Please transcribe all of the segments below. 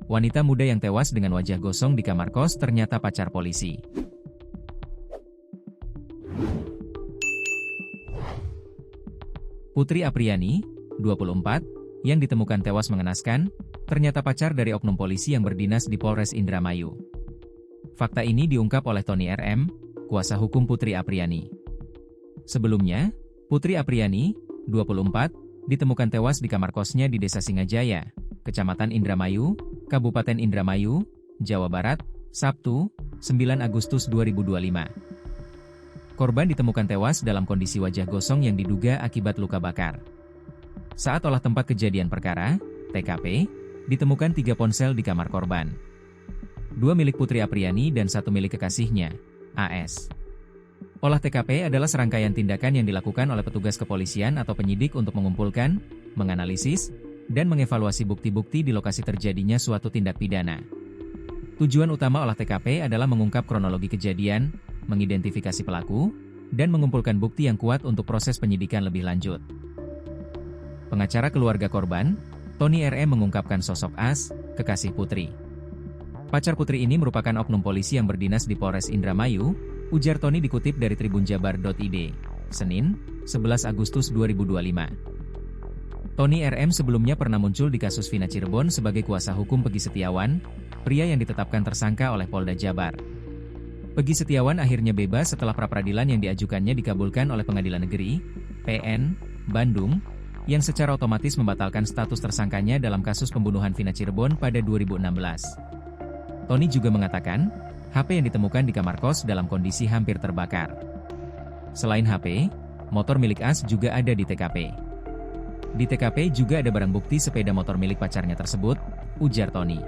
Wanita muda yang tewas dengan wajah gosong di kamar kos ternyata pacar polisi. Putri Apriani, 24, yang ditemukan tewas mengenaskan, ternyata pacar dari oknum polisi yang berdinas di Polres Indramayu. Fakta ini diungkap oleh Tony RM, kuasa hukum Putri Apriani. Sebelumnya, Putri Apriani, 24, ditemukan tewas di kamar kosnya di Desa Singajaya, Kecamatan Indramayu, Kabupaten Indramayu, Jawa Barat, Sabtu, 9 Agustus 2025. Korban ditemukan tewas dalam kondisi wajah gosong yang diduga akibat luka bakar. Saat olah tempat kejadian perkara, TKP, ditemukan 3 ponsel di kamar korban. 2 milik Putri Apriani dan 1 milik kekasihnya, AS. Olah TKP adalah serangkaian tindakan yang dilakukan oleh petugas kepolisian atau penyidik untuk mengumpulkan, menganalisis, dan mengevaluasi bukti-bukti di lokasi terjadinya suatu tindak pidana. Tujuan utama olah TKP adalah mengungkap kronologi kejadian, mengidentifikasi pelaku, dan mengumpulkan bukti yang kuat untuk proses penyidikan lebih lanjut. Pengacara keluarga korban, Tony RM mengungkapkan sosok AS, kekasih Putri. Pacar Putri ini merupakan oknum polisi yang berdinas di Polres Indramayu, ujar Tony dikutip dari tribunjabar.id, Senin, 11 Agustus 2025. Tony RM sebelumnya pernah muncul di kasus Vina Cirebon sebagai kuasa hukum Pegi Setiawan, pria yang ditetapkan tersangka oleh Polda Jabar. Pegi Setiawan akhirnya bebas setelah pra-peradilan yang diajukannya dikabulkan oleh Pengadilan Negeri, PN, Bandung, yang secara otomatis membatalkan status tersangkanya dalam kasus pembunuhan Vina Cirebon pada 2016. Tony juga mengatakan, HP yang ditemukan di kamar kos dalam kondisi hampir terbakar. Selain HP, motor milik AS juga ada di TKP. Di TKP juga ada barang bukti sepeda motor milik pacarnya tersebut, ujar Tony.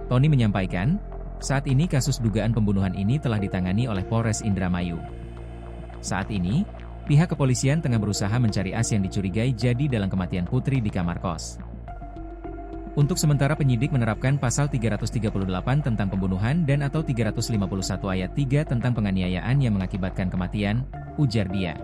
Tony menyampaikan, saat ini kasus dugaan pembunuhan ini telah ditangani oleh Polres Indramayu. Saat ini, pihak kepolisian tengah berusaha mencari AS yang dicurigai jadi dalam kematian Putri di kamar kos. Untuk sementara penyidik menerapkan pasal 338 tentang pembunuhan dan atau 351 ayat 3 tentang penganiayaan yang mengakibatkan kematian, ujar dia.